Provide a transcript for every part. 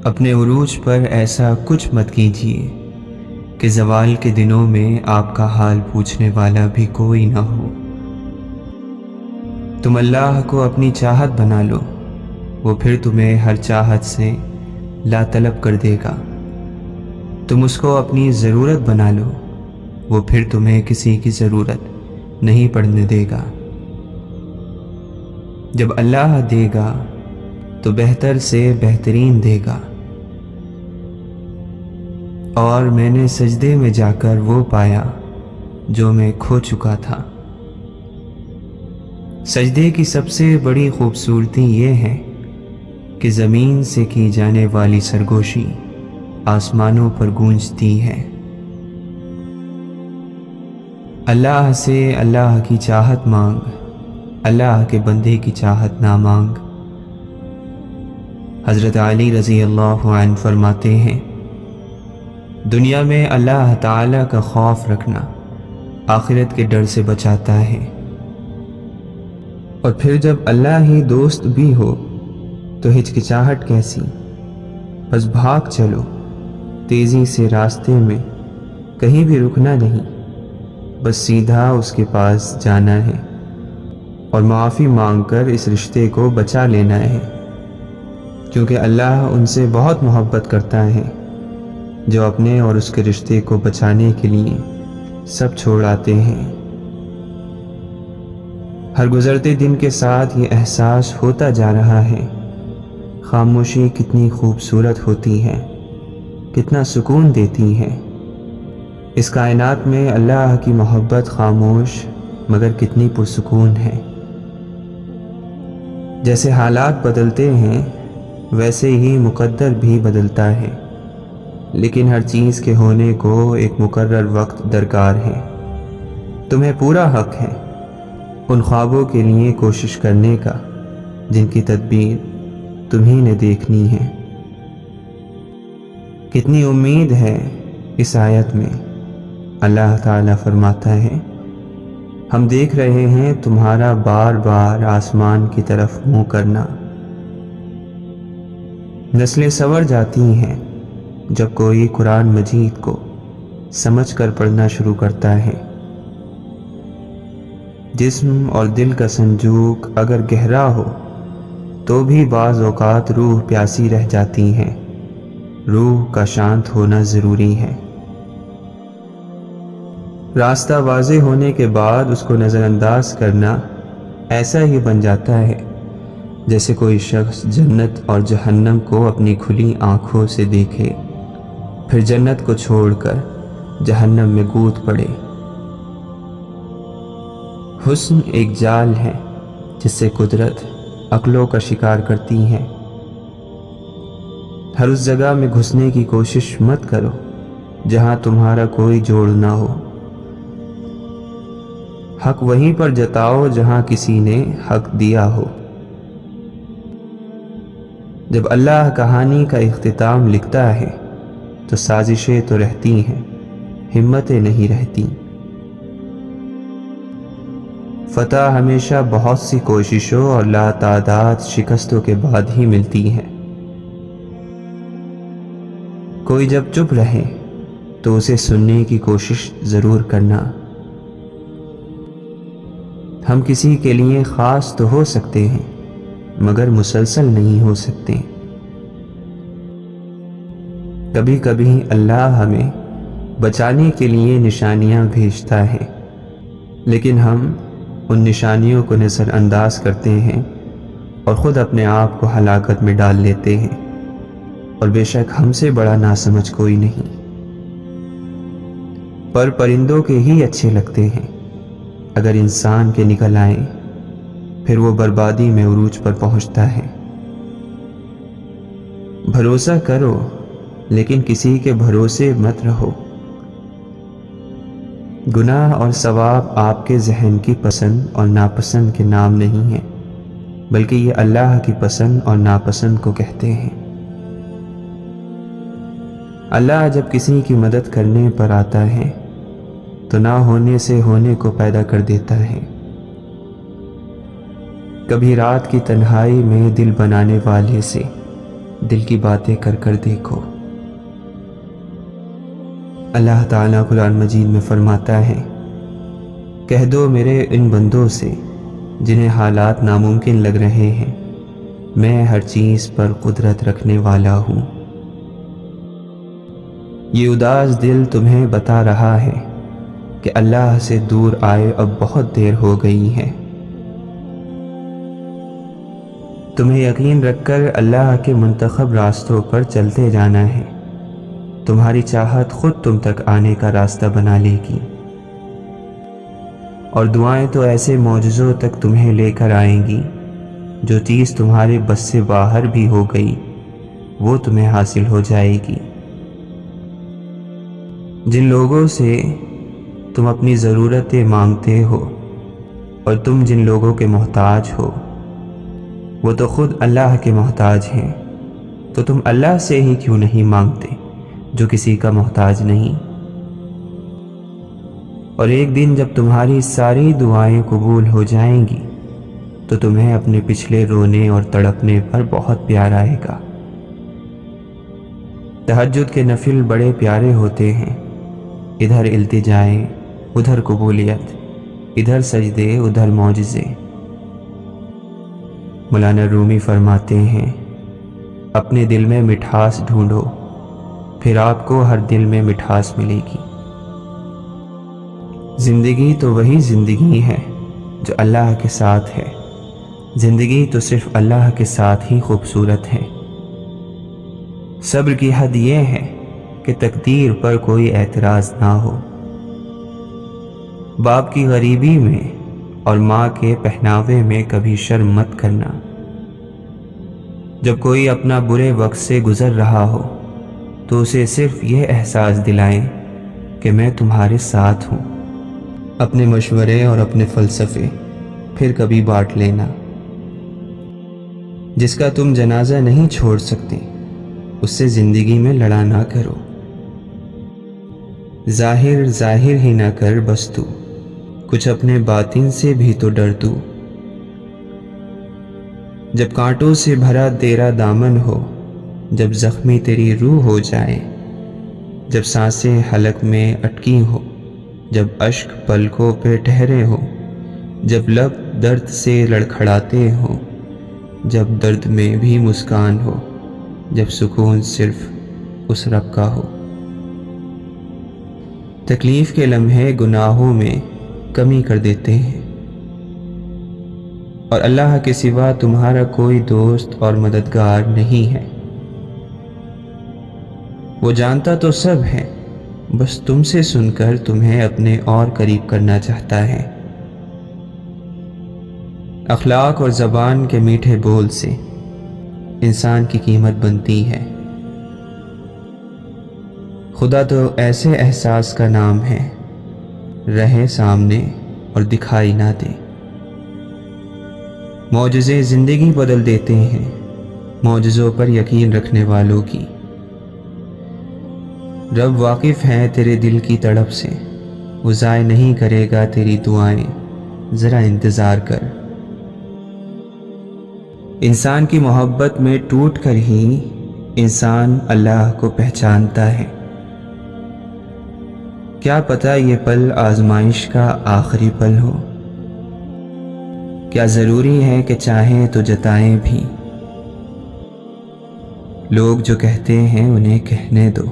اپنے عروج پر ایسا کچھ مت کیجیے کہ زوال کے دنوں میں آپ کا حال پوچھنے والا بھی کوئی نہ ہو۔ تم اللہ کو اپنی چاہت بنا لو، وہ پھر تمہیں ہر چاہت سے لا طلب کر دے گا۔ تم اس کو اپنی ضرورت بنا لو، وہ پھر تمہیں کسی کی ضرورت نہیں پڑنے دے گا۔ جب اللہ دے گا تو بہتر سے بہترین دے گا۔ اور میں نے سجدے میں جا کر وہ پایا جو میں کھو چکا تھا۔ سجدے کی سب سے بڑی خوبصورتی یہ ہے کہ زمین سے کی جانے والی سرگوشی آسمانوں پر گونجتی ہے۔ اللہ سے اللہ کی چاہت مانگ، اللہ کے بندے کی چاہت نہ مانگ۔ حضرت علی رضی اللہ عنہ فرماتے ہیں، دنیا میں اللہ تعالی کا خوف رکھنا آخرت کے ڈر سے بچاتا ہے، اور پھر جب اللہ ہی دوست بھی ہو تو ہچکچاہٹ کیسی؟ بس بھاگ چلو تیزی سے راستے میں، کہیں بھی رکنا نہیں، بس سیدھا اس کے پاس جانا ہے اور معافی مانگ کر اس رشتے کو بچا لینا ہے، کیونکہ اللہ ان سے بہت محبت کرتا ہے جو اپنے اور اس کے رشتے کو بچانے کے لیے سب چھوڑ آتے ہیں۔ ہر گزرتے دن کے ساتھ یہ احساس ہوتا جا رہا ہے، خاموشی کتنی خوبصورت ہوتی ہے، کتنا سکون دیتی ہے۔ اس کائنات میں اللہ کی محبت خاموش مگر کتنی پرسکون ہے۔ جیسے حالات بدلتے ہیں ویسے ہی مقدر بھی بدلتا ہے، لیکن ہر چیز کے ہونے کو ایک مقرر وقت درکار ہے۔ تمہیں پورا حق ہے ان خوابوں کے لیے کوشش کرنے کا جن کی تدبیر تمہیں نے دیکھنی ہے۔ کتنی امید ہے اس آیت میں۔ اللہ تعالیٰ فرماتا ہے، ہم دیکھ رہے ہیں تمہارا بار بار آسمان کی طرف منہ کرنا۔ نسلیں سنور جاتی ہیں جب کوئی قرآن مجید کو سمجھ کر پڑھنا شروع کرتا ہے۔ جسم اور دل کا سنجوق اگر گہرا ہو تو بھی بعض اوقات روح پیاسی رہ جاتی ہے۔ روح کا شانت ہونا ضروری ہے۔ راستہ واضح ہونے کے بعد اس کو نظر انداز کرنا ایسا ہی بن جاتا ہے جیسے کوئی شخص جنت اور جہنم کو اپنی کھلی آنکھوں سے دیکھے، پھر جنت کو چھوڑ کر جہنم میں کود پڑے۔ حسن ایک جال ہے جس سے قدرت عقلوں کا شکار کرتی ہے۔ ہر اس جگہ میں گھسنے کی کوشش مت کرو جہاں تمہارا کوئی جوڑ نہ ہو۔ حق وہیں پر جتاؤ جہاں کسی نے حق دیا ہو۔ جب اللہ کہانی کا اختتام لکھتا ہے تو سازشیں تو رہتی ہیں، ہمتیں نہیں رہتی۔ فتح ہمیشہ بہت سی کوششوں اور لاتعداد شکستوں کے بعد ہی ملتی ہے۔ کوئی جب چپ رہے تو اسے سننے کی کوشش ضرور کرنا۔ ہم کسی کے لیے خاص تو ہو سکتے ہیں مگر مسلسل نہیں ہو سکتے۔ کبھی کبھی اللہ ہمیں بچانے کے لیے نشانیاں بھیجتا ہے، لیکن ہم ان نشانیوں کو نظر انداز کرتے ہیں اور خود اپنے آپ کو ہلاکت میں ڈال لیتے ہیں، اور بے شک ہم سے بڑا ناسمجھ کوئی نہیں۔ پر پرندوں کے ہی اچھے لگتے ہیں، اگر انسان کے نکل آئیں پھر وہ بربادی میں عروج پر پہنچتا ہے۔ بھروسہ کرو لیکن کسی کے بھروسے مت رہو۔ گناہ اور ثواب آپ کے ذہن کی پسند اور ناپسند کے نام نہیں ہیں، بلکہ یہ اللہ کی پسند اور ناپسند کو کہتے ہیں۔ اللہ جب کسی کی مدد کرنے پر آتا ہے تو نہ ہونے سے ہونے کو پیدا کر دیتا ہے۔ کبھی رات کی تنہائی میں دل بنانے والے سے دل کی باتیں کر کر دیکھو۔ اللہ تعالیٰ قرآن مجید میں فرماتا ہے، کہہ دو میرے ان بندوں سے جنہیں حالات ناممکن لگ رہے ہیں، میں ہر چیز پر قدرت رکھنے والا ہوں۔ یہ اداس دل تمہیں بتا رہا ہے کہ اللہ سے دور آئے اب بہت دیر ہو گئی ہے۔ تمہیں یقین رکھ کر اللہ کے منتخب راستوں پر چلتے جانا ہے، تمہاری چاہت خود تم تک آنے کا راستہ بنا لے گی، اور دعائیں تو ایسے معجزوں تک تمہیں لے کر آئیں گی جو چیز تمہارے بس سے باہر بھی ہو گئی وہ تمہیں حاصل ہو جائے گی۔ جن لوگوں سے تم اپنی ضرورتیں مانگتے ہو اور تم جن لوگوں کے محتاج ہو وہ تو خود اللہ کے محتاج ہیں، تو تم اللہ سے ہی کیوں نہیں مانگتے جو کسی کا محتاج نہیں؟ اور ایک دن جب تمہاری ساری دعائیں قبول ہو جائیں گی تو تمہیں اپنے پچھلے رونے اور تڑپنے پر بہت پیار آئے گا۔ تہجد کے نفل بڑے پیارے ہوتے ہیں، ادھر التجائیں، ادھر قبولیت، ادھر سجدے، ادھر معجزے۔ مولانا رومی فرماتے ہیں، اپنے دل میں مٹھاس ڈھونڈو، پھر آپ کو ہر دل میں مٹھاس ملے گی۔ زندگی تو وہی زندگی ہے جو اللہ کے ساتھ ہے، زندگی تو صرف اللہ کے ساتھ ہی خوبصورت ہے۔ صبر کی حد یہ ہے کہ تقدیر پر کوئی اعتراض نہ ہو۔ باپ کی غریبی میں اور ماں کے پہناوے میں کبھی شرم مت کرنا۔ جب کوئی اپنا برے وقت سے گزر رہا ہو تو اسے صرف یہ احساس دلائیں کہ میں تمہارے ساتھ ہوں۔ اپنے مشورے اور اپنے فلسفے پھر کبھی بانٹ لینا۔ جس کا تم جنازہ نہیں چھوڑ سکتے اس سے زندگی میں لڑا نہ کرو۔ ظاہر ظاہر ہی نہ کر بس تو، کچھ اپنے باطن سے بھی تو ڈر تو۔ جب کانٹوں سے بھرا تیرا دامن ہو، جب زخمی تیری روح ہو جائے، جب سانسیں حلق میں اٹکی ہو، جب اشک پلکوں پہ ٹھہرے ہو، جب لب درد سے لڑکھڑاتے ہو، جب درد میں بھی مسکان ہو، جب سکون صرف اس رب کا ہو۔ تکلیف کے لمحے گناہوں میں کمی کر دیتے ہیں، اور اللہ کے سوا تمہارا کوئی دوست اور مددگار نہیں ہے۔ وہ جانتا تو سب ہے، بس تم سے سن کر تمہیں اپنے اور قریب کرنا چاہتا ہے۔ اخلاق اور زبان کے میٹھے بول سے انسان کی قیمت بنتی ہے۔ خدا تو ایسے احساس کا نام ہے، رہے سامنے اور دکھائی نہ دے۔ معجزے زندگی بدل دیتے ہیں، معجزوں پر یقین رکھنے والوں کی۔ رب واقف ہے تیرے دل کی تڑپ سے، وہ ضائع نہیں کرے گا تیری دعائیں، ذرا انتظار کر۔ انسان کی محبت میں ٹوٹ کر ہی انسان اللہ کو پہچانتا ہے۔ کیا پتہ یہ پل آزمائش کا آخری پل ہو؟ کیا ضروری ہے کہ چاہیں تو جتائیں بھی؟ لوگ جو کہتے ہیں انہیں کہنے دو،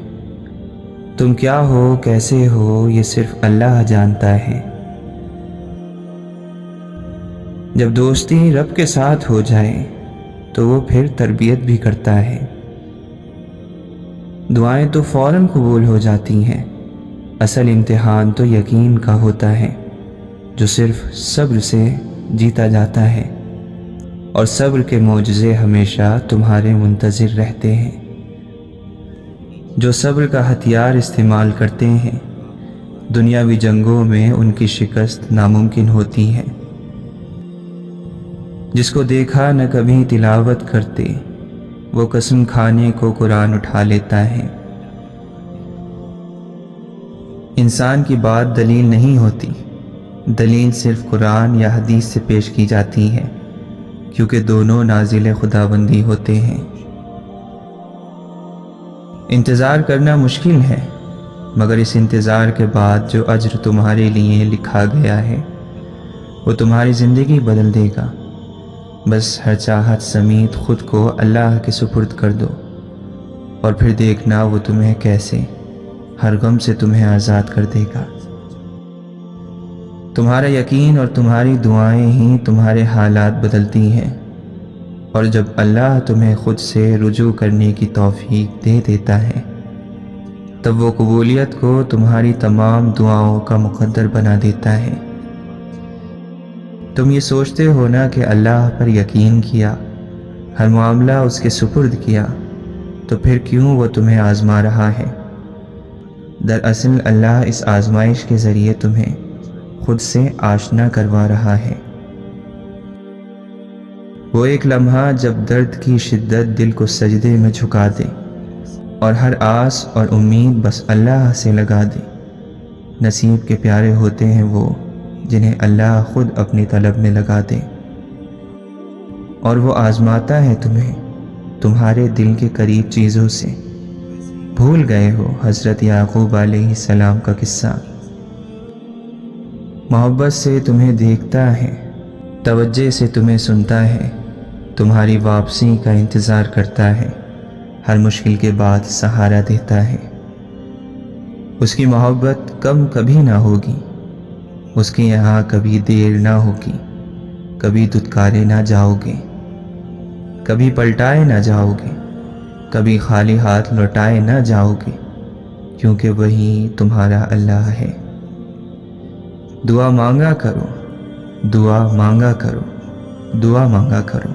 تم کیا ہو کیسے ہو یہ صرف اللہ جانتا ہے۔ جب دوستی رب کے ساتھ ہو جائے تو وہ پھر تربیت بھی کرتا ہے۔ دعائیں تو فوراً قبول ہو جاتی ہیں، اصل امتحان تو یقین کا ہوتا ہے جو صرف صبر سے جیتا جاتا ہے، اور صبر کے معجزے ہمیشہ تمہارے منتظر رہتے ہیں۔ جو صبر کا ہتھیار استعمال کرتے ہیں دنیاوی جنگوں میں ان کی شکست ناممکن ہوتی ہے۔ جس کو دیکھا نہ کبھی تلاوت کرتے وہ قسم کھانے کو قرآن اٹھا لیتا ہے۔ انسان کی بات دلیل نہیں ہوتی، دلیل صرف قرآن یا حدیث سے پیش کی جاتی ہے، کیونکہ دونوں نازل خداوندی ہوتے ہیں۔ انتظار کرنا مشکل ہے، مگر اس انتظار کے بعد جو اجر تمہارے لیے لکھا گیا ہے وہ تمہاری زندگی بدل دے گا۔ بس ہر چاہت سمیت خود کو اللہ کے سپرد کر دو، اور پھر دیکھنا وہ تمہیں کیسے ہر غم سے تمہیں آزاد کر دے گا۔ تمہارا یقین اور تمہاری دعائیں ہی تمہارے حالات بدلتی ہیں، اور جب اللہ تمہیں خود سے رجوع کرنے کی توفیق دے دیتا ہے تب وہ قبولیت کو تمہاری تمام دعاؤں کا مقدر بنا دیتا ہے۔ تم یہ سوچتے ہو نا کہ اللہ پر یقین کیا، ہر معاملہ اس کے سپرد کیا، تو پھر کیوں وہ تمہیں آزما رہا ہے؟ دراصل اللہ اس آزمائش کے ذریعے تمہیں خود سے آشنا کروا رہا ہے۔ وہ ایک لمحہ جب درد کی شدت دل کو سجدے میں جھکا دے اور ہر آس اور امید بس اللہ سے لگا دے۔ نصیب کے پیارے ہوتے ہیں وہ جنہیں اللہ خود اپنی طلب میں لگا دے، اور وہ آزماتا ہے تمہیں تمہارے دل کے قریب چیزوں سے۔ بھول گئے ہو حضرت یعقوب علیہ السلام کا قصہ؟ محبت سے تمہیں دیکھتا ہے، توجہ سے تمہیں سنتا ہے، تمہاری واپسی کا انتظار کرتا ہے، ہر مشکل کے بعد سہارا دیتا ہے۔ اس کی محبت کم کبھی نہ ہوگی، اس کے یہاں کبھی دیر نہ ہوگی، کبھی دھتکارے نہ جاؤ گے، کبھی پلٹائے نہ جاؤ گے، کبھی خالی ہاتھ لوٹائے نہ جاؤ گے، کیونکہ وہی تمہارا اللہ ہے۔ دعا مانگا کرو، دعا مانگا کرو، دعا مانگا کرو،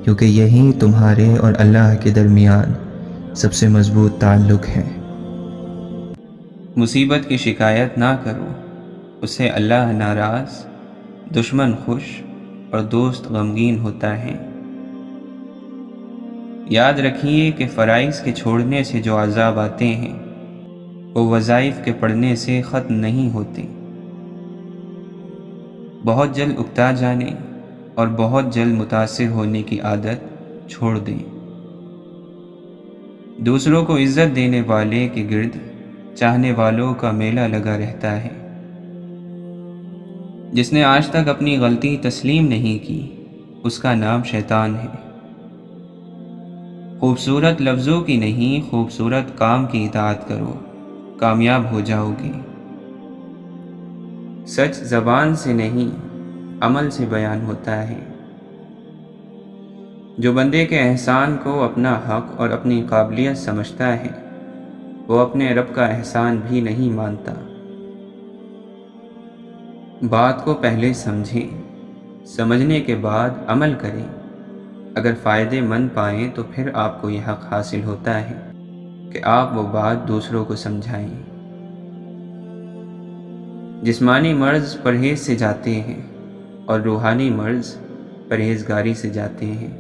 کیونکہ یہی تمہارے اور اللہ کے درمیان سب سے مضبوط تعلق ہے۔ مصیبت کی شکایت نہ کرو، اس سے اللہ ناراض، دشمن خوش اور دوست غمگین ہوتا ہے۔ یاد رکھیے کہ فرائض کے چھوڑنے سے جو عذاب آتے ہیں وہ وظائف کے پڑھنے سے ختم نہیں ہوتے۔ بہت جلد اکتا جانے اور بہت جلد متاثر ہونے کی عادت چھوڑ دیں۔ دوسروں کو عزت دینے والے کے گرد چاہنے والوں کا میلہ لگا رہتا ہے۔ جس نے آج تک اپنی غلطی تسلیم نہیں کی اس کا نام شیطان ہے۔ خوبصورت لفظوں کی نہیں، خوبصورت کام کی اطاعت کرو، کامیاب ہو جاؤ گے۔ سچ زبان سے نہیں، عمل سے بیان ہوتا ہے۔ جو بندے کے احسان کو اپنا حق اور اپنی قابلیت سمجھتا ہے وہ اپنے رب کا احسان بھی نہیں مانتا۔ بات کو پہلے سمجھیں، سمجھنے کے بعد عمل کریں۔ اگر فائدے مند پائیں تو پھر آپ کو یہ حق حاصل ہوتا ہے کہ آپ وہ بات دوسروں کو سمجھائیں۔ جسمانی مرض پرہیز سے جاتے ہیں اور روحانی مرض پرہیزگاری سے جاتے ہیں۔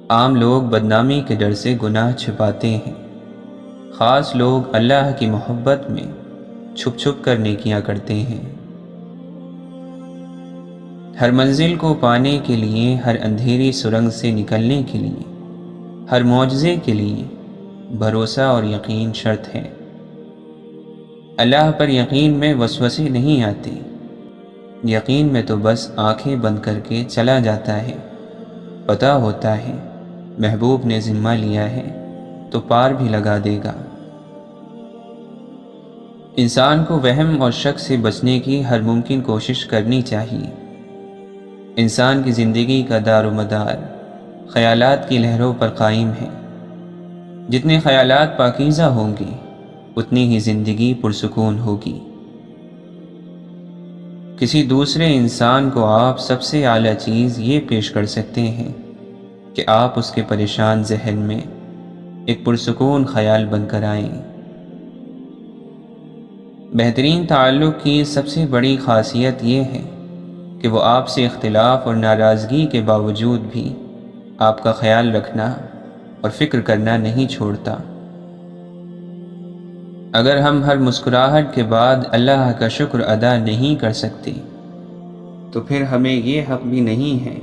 عام لوگ بدنامی کے ڈر سے گناہ چھپاتے ہیں، خاص لوگ اللہ کی محبت میں چھپ چھپ کر نیکیاں کرتے ہیں۔ ہر منزل کو پانے کے لیے، ہر اندھیری سرنگ سے نکلنے کے لیے، ہر معجزے کے لیے بھروسہ اور یقین شرط ہے۔ اللہ پر یقین میں وسوسے نہیں آتے، یقین میں تو بس آنکھیں بند کر کے چلا جاتا ہے۔ پتہ ہوتا ہے محبوب نے ذمہ لیا ہے تو پار بھی لگا دے گا۔ انسان کو وہم اور شک سے بچنے کی ہر ممکن کوشش کرنی چاہیے۔ انسان کی زندگی کا دار و مدار خیالات کی لہروں پر قائم ہے۔ جتنے خیالات پاکیزہ ہوں گے اتنی ہی زندگی پرسکون ہوگی۔ کسی دوسرے انسان کو آپ سب سے اعلیٰ چیز یہ پیش کر سکتے ہیں کہ آپ اس کے پریشان ذہن میں ایک پرسکون خیال بن کر آئیں۔ بہترین تعلق کی سب سے بڑی خاصیت یہ ہے کہ وہ آپ سے اختلاف اور ناراضگی کے باوجود بھی آپ کا خیال رکھنا اور فکر کرنا نہیں چھوڑتا۔ اگر ہم ہر مسکراہٹ کے بعد اللہ کا شکر ادا نہیں کر سکتے تو پھر ہمیں یہ حق بھی نہیں ہے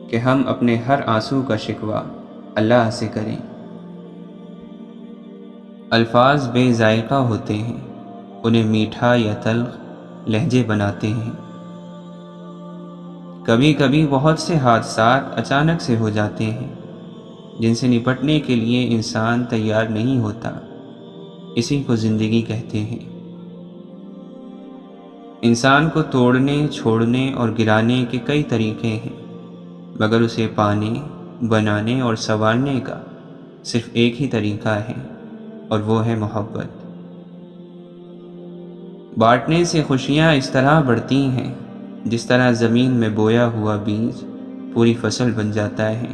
کہ ہم اپنے ہر آنسو کا شکوہ اللہ سے کریں۔ الفاظ بے ذائقہ ہوتے ہیں، انہیں میٹھا یا تلخ لہجے بناتے ہیں۔ کبھی کبھی بہت سے حادثات اچانک سے ہو جاتے ہیں جن سے نپٹنے کے لیے انسان تیار نہیں ہوتا، اسی کو زندگی کہتے ہیں۔ انسان کو توڑنے، چھوڑنے اور گرانے کے کئی طریقے ہیں، مگر اسے پانے، بنانے اور سنوارنے کا صرف ایک ہی طریقہ ہے، اور وہ ہے محبت۔ بانٹنے سے خوشیاں اس طرح بڑھتی ہیں جس طرح زمین میں بویا ہوا بیج پوری فصل بن جاتا ہے۔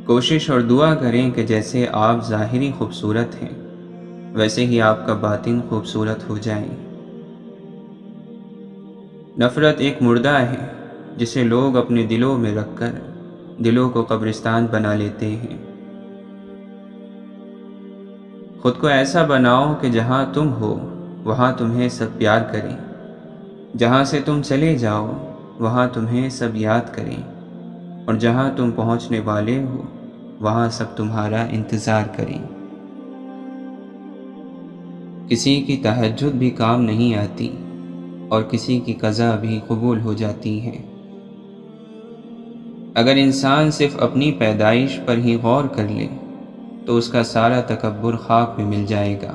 کوشش اور دعا کریں کہ جیسے آپ ظاہری خوبصورت ہیں، ویسے ہی آپ کا باطن خوبصورت ہو جائے۔ نفرت ایک مردہ ہے جسے لوگ اپنے دلوں میں رکھ کر دلوں کو قبرستان بنا لیتے ہیں۔ خود کو ایسا بناؤ کہ جہاں تم ہو وہاں تمہیں سب پیار کریں، جہاں سے تم چلے جاؤ وہاں تمہیں سب یاد کریں، اور جہاں تم پہنچنے والے ہو وہاں سب تمہارا انتظار کریں۔ کسی کی تہجد بھی کام نہیں آتی، اور کسی کی قضا بھی قبول ہو جاتی ہے۔ اگر انسان صرف اپنی پیدائش پر ہی غور کر لے تو اس کا سارا تکبر خاک میں مل جائے گا۔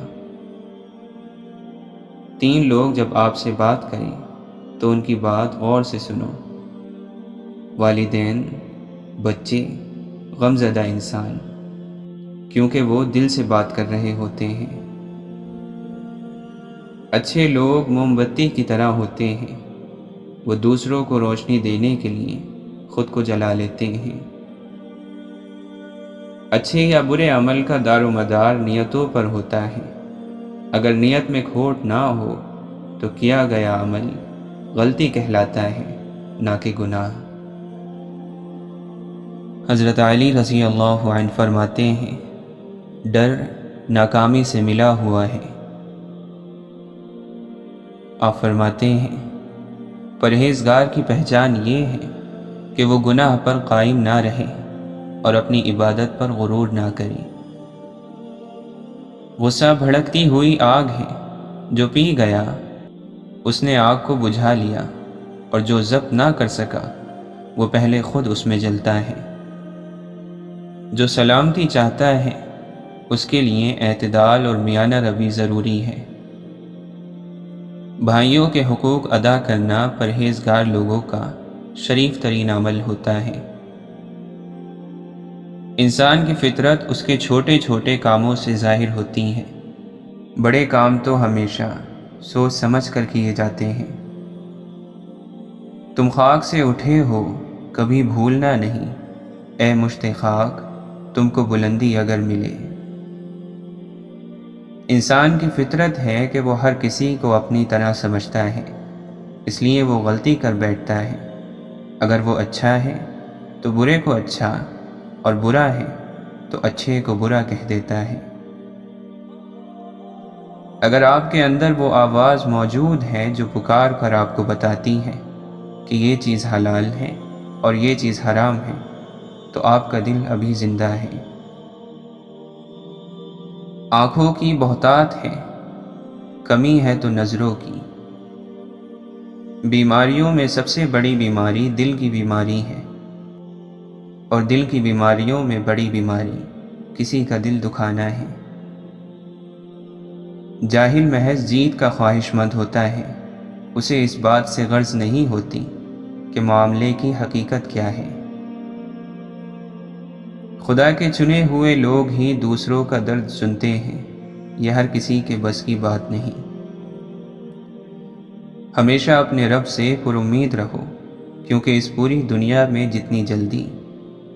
3 لوگ جب آپ سے بات کریں تو ان کی بات غور سے سنو: والدین، بچے، غمزدہ انسان، کیونکہ وہ دل سے بات کر رہے ہوتے ہیں۔ اچھے لوگ موم بتی کی طرح ہوتے ہیں، وہ دوسروں کو روشنی دینے کے لیے خود کو جلا لیتے ہیں۔ اچھے یا برے عمل کا دار و مدار نیتوں پر ہوتا ہے۔ اگر نیت میں کھوٹ نہ ہو تو کیا گیا عمل غلطی کہلاتا ہے، نہ کہ گناہ۔ حضرت علی رضی اللہ عنہ فرماتے ہیں: ڈر ناکامی سے ملا ہوا ہے۔ آپ فرماتے ہیں: پرہیزگار کی پہچان یہ ہے کہ وہ گناہ پر قائم نہ رہے اور اپنی عبادت پر غرور نہ کرے۔ غصہ بھڑکتی ہوئی آگ ہے، جو پی گیا اس نے آگ کو بجھا لیا، اور جو ضبط نہ کر سکا وہ پہلے خود اس میں جلتا ہے۔ جو سلامتی چاہتا ہے اس کے لیے اعتدال اور میانہ روی ضروری ہے۔ بھائیوں کے حقوق ادا کرنا پرہیزگار لوگوں کا شریف ترین عمل ہوتا ہے۔ انسان کی فطرت اس کے چھوٹے چھوٹے کاموں سے ظاہر ہوتی ہے۔ بڑے کام تو ہمیشہ سوچ سمجھ کر کیے جاتے ہیں۔ تم خاک سے اٹھے ہو، کبھی بھولنا نہیں، اے مشت خاک تم کو بلندی اگر ملے۔ انسان کی فطرت ہے کہ وہ ہر کسی کو اپنی طرح سمجھتا ہے، اس لیے وہ غلطی کر بیٹھتا ہے۔ اگر وہ اچھا ہے تو برے کو اچھا، اور برا ہے تو اچھے کو برا کہہ دیتا ہے۔ اگر آپ کے اندر وہ آواز موجود ہے جو پکار کر آپ کو بتاتی ہے کہ یہ چیز حلال ہے اور یہ چیز حرام ہے، تو آپ کا دل ابھی زندہ ہے۔ آنکھوں کی بہتات ہے، کمی ہے تو نظروں کی۔ بیماریوں میں سب سے بڑی بیماری دل کی بیماری ہے، اور دل کی بیماریوں میں بڑی بیماری کسی کا دل دکھانا ہے۔ جاہل محض جیت کا خواہش مند ہوتا ہے، اسے اس بات سے غرض نہیں ہوتی کہ معاملے کی حقیقت کیا ہے۔ خدا کے چنے ہوئے لوگ ہی دوسروں کا درد سنتے ہیں، یہ ہر کسی کے بس کی بات نہیں۔ ہمیشہ اپنے رب سے پر امید رہو، کیونکہ اس پوری دنیا میں جتنی جلدی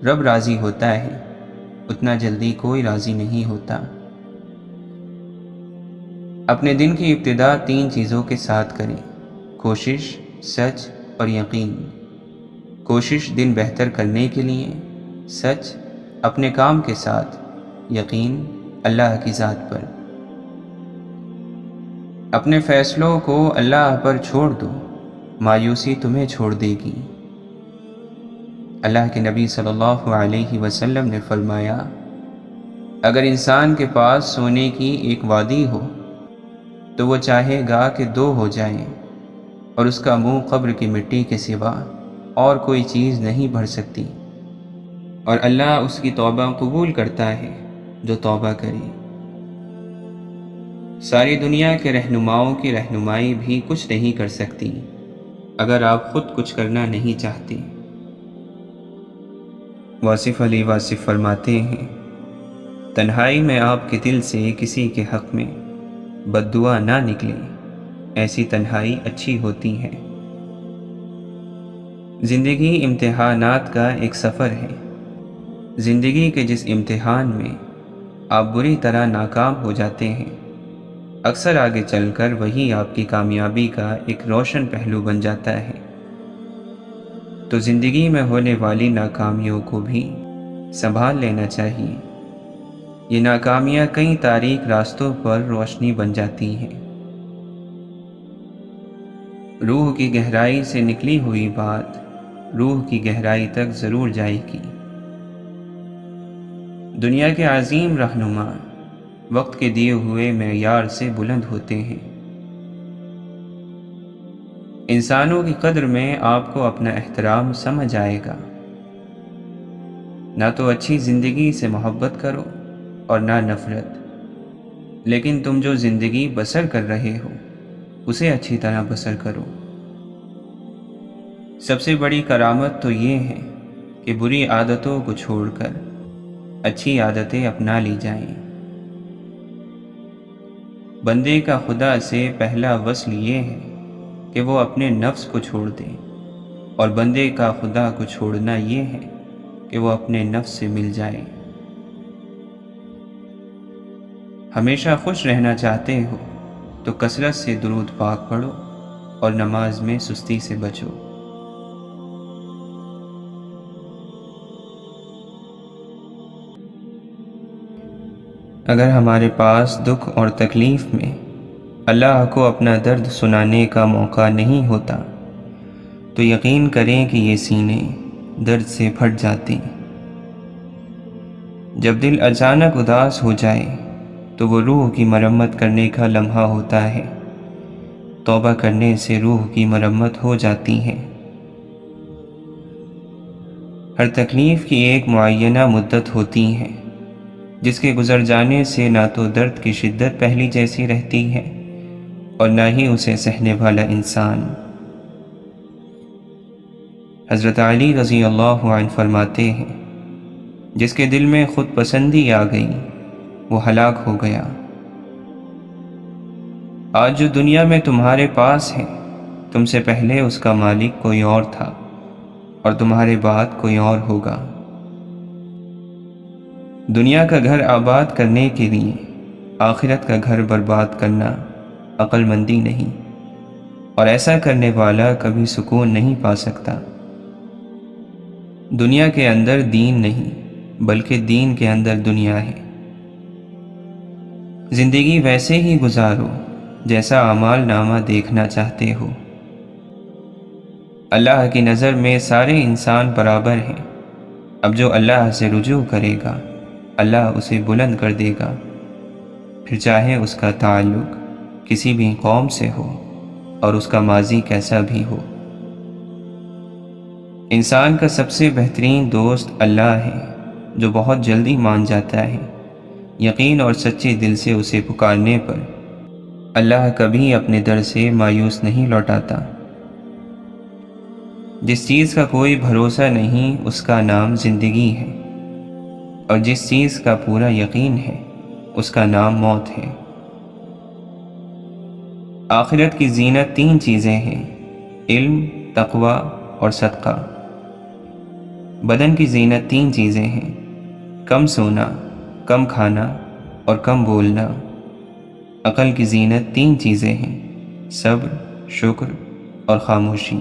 رب راضی ہوتا ہے اتنا جلدی کوئی راضی نہیں ہوتا۔ اپنے دن کی ابتدا 3 چیزوں کے ساتھ کریں: کوشش، سچ اور یقین۔ کوشش دن بہتر کرنے کے لیے، سچ اپنے کام کے ساتھ، یقین اللہ کی ذات پر۔ اپنے فیصلوں کو اللہ پر چھوڑ دو، مایوسی تمہیں چھوڑ دے گی۔ اللہ کے نبی صلی اللہ علیہ وسلم نے فرمایا: اگر انسان کے پاس سونے کی ایک وادی ہو تو وہ چاہے گا کہ دو ہو جائیں، اور اس کا منہ قبر کی مٹی کے سوا اور کوئی چیز نہیں بھر سکتی، اور اللہ اس کی توبہ قبول کرتا ہے جو توبہ کرے۔ ساری دنیا کے رہنماؤں کی رہنمائی بھی کچھ نہیں کر سکتی اگر آپ خود کچھ کرنا نہیں چاہتے۔ واصف علی واصف فرماتے ہیں، تنہائی میں آپ کے دل سے کسی کے حق میں بد دعا نہ نکلے، ایسی تنہائی اچھی ہوتی ہے۔ زندگی امتحانات کا ایک سفر ہے۔ زندگی کے جس امتحان میں آپ بری طرح ناکام ہو جاتے ہیں، اکثر آگے چل کر وہی آپ کی کامیابی کا ایک روشن پہلو بن جاتا ہے۔ تو زندگی میں ہونے والی ناکامیوں کو بھی سنبھال لینا چاہیے۔ یہ ناکامیاں کئی تاریک راستوں پر روشنی بن جاتی ہیں۔ روح کی گہرائی سے نکلی ہوئی بات روح کی گہرائی تک ضرور جائے گی۔ دنیا کے عظیم رہنما وقت کے دیے ہوئے معیار سے بلند ہوتے ہیں۔ انسانوں کی قدر میں آپ کو اپنا احترام سمجھ آئے گا۔ نہ تو اچھی زندگی سے محبت کرو اور نہ نفرت، لیکن تم جو زندگی بسر کر رہے ہو اسے اچھی طرح بسر کرو۔ سب سے بڑی کرامت تو یہ ہے کہ بری عادتوں کو چھوڑ کر اچھی عادتیں اپنا لی جائیں۔ بندے کا خدا سے پہلا وصل یہ ہے کہ وہ اپنے نفس کو چھوڑ دے، اور بندے کا خدا کو چھوڑنا یہ ہے کہ وہ اپنے نفس سے مل جائے۔ ہمیشہ خوش رہنا چاہتے ہو تو کثرت سے درود پاک پڑھو اور نماز میں سستی سے بچو۔ اگر ہمارے پاس دکھ اور تکلیف میں اللہ کو اپنا درد سنانے کا موقع نہیں ہوتا تو یقین کریں کہ یہ سینے درد سے پھٹ جاتے۔ جب دل اچانک اداس ہو جائے تو وہ روح کی مرمت کرنے کا لمحہ ہوتا ہے۔ توبہ کرنے سے روح کی مرمت ہو جاتی ہے۔ ہر تکلیف کی ایک معینہ مدت ہوتی ہے، جس کے گزر جانے سے نہ تو درد کی شدت پہلی جیسی رہتی ہے اور نہ ہی اسے سہنے والا انسان۔ حضرت علی رضی اللہ عنہ فرماتے ہیں، جس کے دل میں خود پسندی آ گئی وہ ہلاک ہو گیا۔ آج جو دنیا میں تمہارے پاس ہے، تم سے پہلے اس کا مالک کوئی اور تھا اور تمہارے بعد کوئی اور ہوگا۔ دنیا کا گھر آباد کرنے کے لیے آخرت کا گھر برباد کرنا عقل مندی نہیں، اور ایسا کرنے والا کبھی سکون نہیں پا سکتا۔ دنیا کے اندر دین نہیں بلکہ دین کے اندر دنیا ہے۔ زندگی ویسے ہی گزارو جیسا اعمال نامہ دیکھنا چاہتے ہو۔ اللہ کی نظر میں سارے انسان برابر ہیں۔ اب جو اللہ سے رجوع کرے گا اللہ اسے بلند کر دے گا، پھر چاہے اس کا تعلق کسی بھی قوم سے ہو اور اس کا ماضی کیسا بھی ہو۔ انسان کا سب سے بہترین دوست اللہ ہے، جو بہت جلدی مان جاتا ہے۔ یقین اور سچے دل سے اسے پکارنے پر اللہ کبھی اپنے در سے مایوس نہیں لوٹاتا۔ جس چیز کا کوئی بھروسہ نہیں اس کا نام زندگی ہے، اور جس چیز کا پورا یقین ہے اس کا نام موت ہے۔ آخرت کی زینت 3 چیزیں ہیں: علم، تقوی اور صدقہ۔ بدن کی زینت 3 چیزیں ہیں: کم سونا، کم کھانا اور کم بولنا۔ عقل کی زینت 3 چیزیں ہیں: صبر، شکر اور خاموشی۔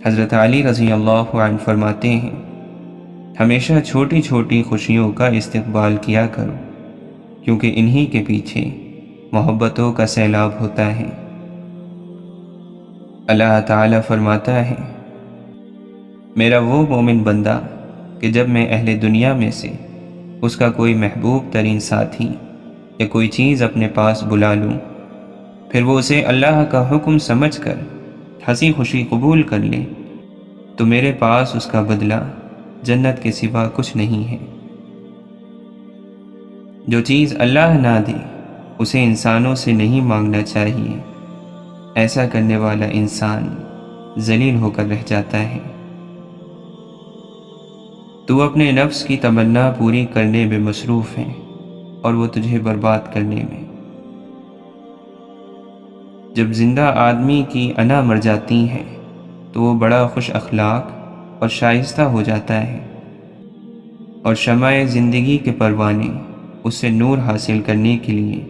حضرت علی رضی اللہ عنہ فرماتے ہیں، ہمیشہ چھوٹی چھوٹی خوشیوں کا استقبال کیا کرو، کیونکہ انہی کے پیچھے محبتوں کا سیلاب ہوتا ہے۔ اللہ تعالیٰ فرماتا ہے، میرا وہ مومن بندہ کہ جب میں اہل دنیا میں سے اس کا کوئی محبوب ترین ساتھی یا کوئی چیز اپنے پاس بلا لوں، پھر وہ اسے اللہ کا حکم سمجھ کر ہنسی خوشی قبول کر لے، تو میرے پاس اس کا بدلہ جنت کے سوا کچھ نہیں ہے۔ جو چیز اللہ نہ دے اسے انسانوں سے نہیں مانگنا چاہیے، ایسا کرنے والا انسان ذلیل ہو کر رہ جاتا ہے۔ تو اپنے نفس کی تمنا پوری کرنے میں مصروف ہے اور وہ تجھے برباد کرنے میں۔ جب زندہ آدمی کی انا مر جاتی ہے تو وہ بڑا خوش اخلاق اور شائستہ ہو جاتا ہے، اور شمع زندگی کے پروانے اس سے نور حاصل کرنے کے لیے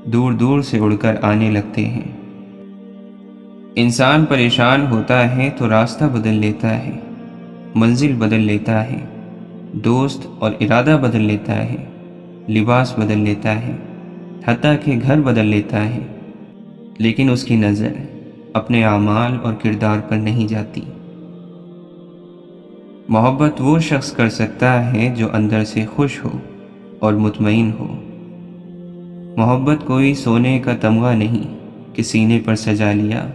دور دور سے اڑ کر آنے لگتے ہیں۔ انسان پریشان ہوتا ہے تو راستہ بدل لیتا ہے، منزل بدل لیتا ہے، دوست اور ارادہ بدل لیتا ہے، لباس بدل لیتا ہے، حتیٰ کہ گھر بدل لیتا ہے، لیکن اس کی نظر اپنے اعمال اور کردار پر نہیں جاتی۔ محبت وہ شخص کر سکتا ہے جو اندر سے خوش ہو اور مطمئن ہو۔ محبت کوئی سونے کا تمغہ نہیں کہ سینے پر سجا لیا،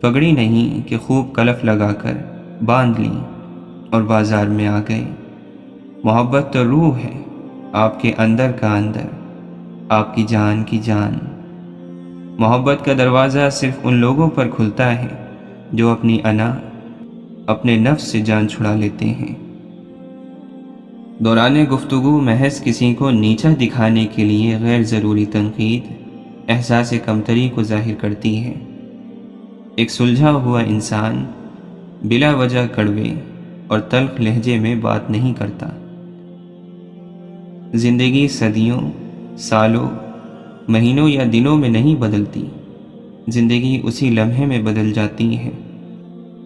پگڑی نہیں کہ خوب کلف لگا کر باندھ لی اور بازار میں آ گئے۔ محبت تو روح ہے، آپ کے اندر کا اندر، آپ کی جان کی جان۔ محبت کا دروازہ صرف ان لوگوں پر کھلتا ہے جو اپنی انا، اپنے نفس سے جان چھڑا لیتے ہیں۔ دوران گفتگو محض کسی کو نیچا دکھانے کے لیے غیر ضروری تنقید احساس کمتری کو ظاہر کرتی ہے۔ ایک سلجھا ہوا انسان بلا وجہ کڑوے اور تلخ لہجے میں بات نہیں کرتا۔ زندگی صدیوں، سالوں، مہینوں یا دنوں میں نہیں بدلتی، زندگی اسی لمحے میں بدل جاتی ہے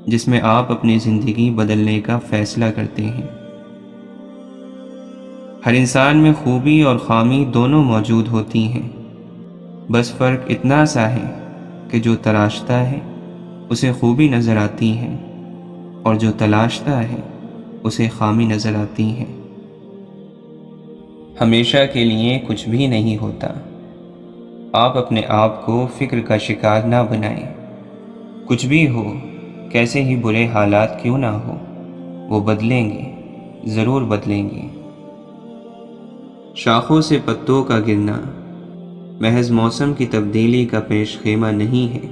جس میں آپ اپنی زندگی بدلنے کا فیصلہ کرتے ہیں۔ ہر انسان میں خوبی اور خامی دونوں موجود ہوتی ہیں، بس فرق اتنا سا ہے کہ جو تراشتا ہے اسے خوبی نظر آتی ہے اور جو تلاشتا ہے اسے خامی نظر آتی ہے۔ ہمیشہ کے لیے کچھ بھی نہیں ہوتا۔ آپ اپنے آپ کو فکر کا شکار نہ بنائیں۔ کچھ بھی ہو، کیسے ہی برے حالات کیوں نہ ہو، وہ بدلیں گے، ضرور بدلیں گے۔ شاخوں سے پتوں کا گرنا محض موسم کی تبدیلی کا پیش خیمہ نہیں ہے،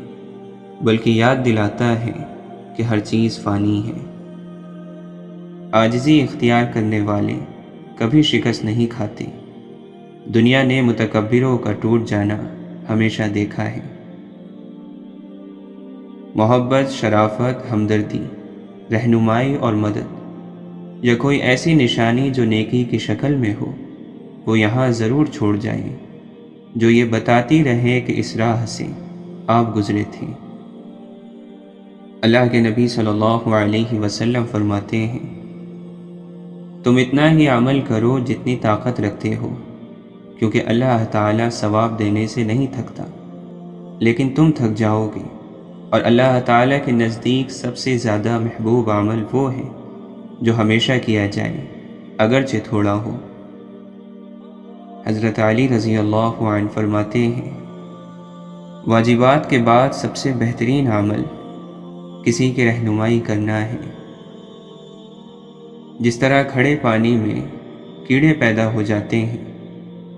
بلکہ یاد دلاتا ہے کہ ہر چیز فانی ہے۔ عاجزی اختیار کرنے والے کبھی شکست نہیں کھاتے۔ دنیا نے متکبروں کا ٹوٹ جانا ہمیشہ دیکھا ہے۔ محبت، شرافت، ہمدردی، رہنمائی اور مدد یا کوئی ایسی نشانی جو نیکی کی شکل میں ہو، وہ یہاں ضرور چھوڑ جائیں، جو یہ بتاتی رہے کہ اس راہ سے آپ گزرے تھے۔ اللہ کے نبی صلی اللہ علیہ وسلم فرماتے ہیں، تم اتنا ہی عمل کرو جتنی طاقت رکھتے ہو، کیونکہ اللہ تعالیٰ ثواب دینے سے نہیں تھکتا، لیکن تم تھک جاؤ گے، اور اللہ تعالیٰ کے نزدیک سب سے زیادہ محبوب عمل وہ ہے جو ہمیشہ کیا جائے، اگرچہ تھوڑا ہو۔ حضرت علی رضی اللہ عنہ فرماتے ہیں، واجبات کے بعد سب سے بہترین عمل کسی کی رہنمائی کرنا ہے۔ جس طرح کھڑے پانی میں کیڑے پیدا ہو جاتے ہیں،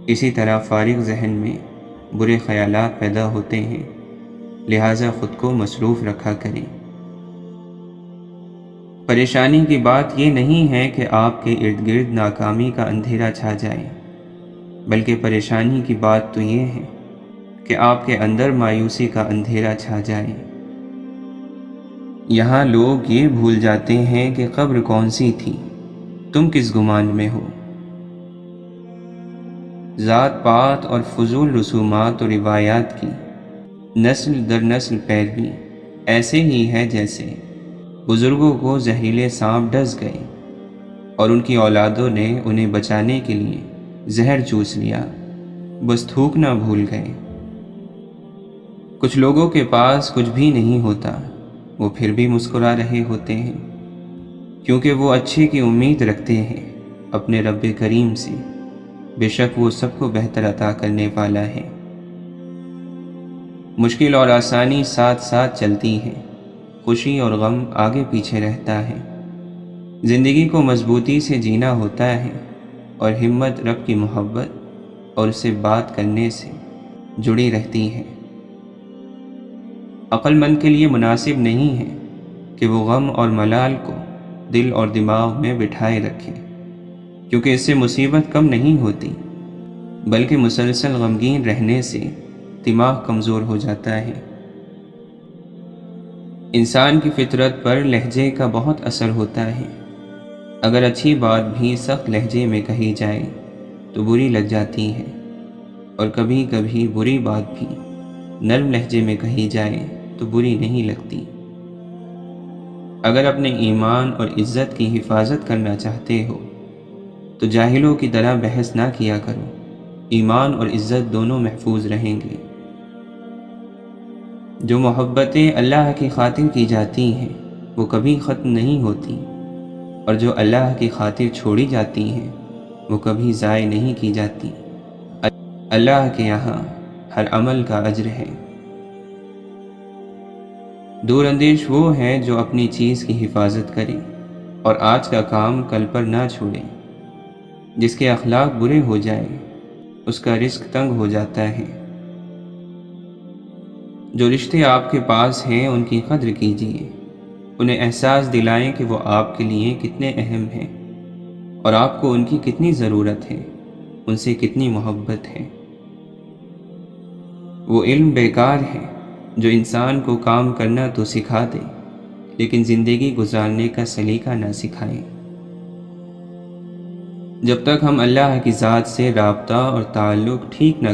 اسی طرح فارغ ذہن میں برے خیالات پیدا ہوتے ہیں، لہٰذا خود کو مصروف رکھا کریں۔ پریشانی کی بات یہ نہیں ہے کہ آپ کے ارد گرد ناکامی کا اندھیرا چھا جائے، بلکہ پریشانی کی بات تو یہ ہے کہ آپ کے اندر مایوسی کا اندھیرا چھا جائے۔ یہاں لوگ یہ بھول جاتے ہیں کہ قبر کون سی تھی، تم کس گمان میں ہو۔ ذات پات اور فضول رسومات اور روایات کی نسل در نسل پیروی ایسے ہی ہے جیسے بزرگوں کو زہریلے سانپ ڈس گئے اور ان کی اولادوں نے انہیں بچانے کے لیے زہر چوس لیا، بس تھوکنا بھول گئے۔ کچھ لوگوں کے پاس کچھ بھی نہیں ہوتا، وہ پھر بھی مسکرا رہے ہوتے ہیں، کیونکہ وہ اچھے کی امید رکھتے ہیں، اپنے رب کریم سے، بے شک وہ سب کو بہتر عطا کرنے والا ہے۔ مشکل اور آسانی ساتھ ساتھ چلتی ہے، خوشی اور غم آگے پیچھے رہتا ہے۔ زندگی کو مضبوطی سے جینا ہوتا ہے، اور ہمت رب کی محبت اور اس سے بات کرنے سے جڑی رہتی ہے۔ عقل مند کے لیے مناسب نہیں ہے کہ وہ غم اور ملال کو دل اور دماغ میں بٹھائے رکھے، کیونکہ اس سے مصیبت کم نہیں ہوتی، بلکہ مسلسل غمگین رہنے سے دماغ کمزور ہو جاتا ہے۔ انسان کی فطرت پر لہجے کا بہت اثر ہوتا ہے۔ اگر اچھی بات بھی سخت لہجے میں کہی جائے تو بری لگ جاتی ہے، اور کبھی کبھی بری بات بھی نرم لہجے میں کہی جائے تو بری نہیں لگتی۔ اگر اپنے ایمان اور عزت کی حفاظت کرنا چاہتے ہو تو جاہلوں کی طرح بحث نہ کیا کرو، ایمان اور عزت دونوں محفوظ رہیں گے۔ جو محبتیں اللہ کی خاطر کی جاتی ہیں وہ کبھی ختم نہیں ہوتی، اور جو اللہ کی خاطر چھوڑی جاتی ہیں وہ کبھی ضائع نہیں کی جاتی۔ اللہ کے یہاں ہر عمل کا اجر ہے۔ دور اندیش وہ ہے جو اپنی چیز کی حفاظت کرے اور آج کا کام کل پر نہ چھوڑے۔ جس کے اخلاق برے ہو جائیں اس کا رزق تنگ ہو جاتا ہے۔ جو رشتے آپ کے پاس ہیں ان کی قدر کیجیے، انہیں احساس دلائیں کہ وہ آپ کے لیے کتنے اہم ہیں اور آپ کو ان کی کتنی ضرورت ہے، ان سے کتنی محبت ہے۔ وہ علم بیکار ہے جو انسان کو کام کرنا تو سکھا دے لیکن زندگی گزارنے کا سلیقہ نہ سکھائے۔ جب تک ہم اللہ کی ذات سے رابطہ اور تعلق ٹھیک نہ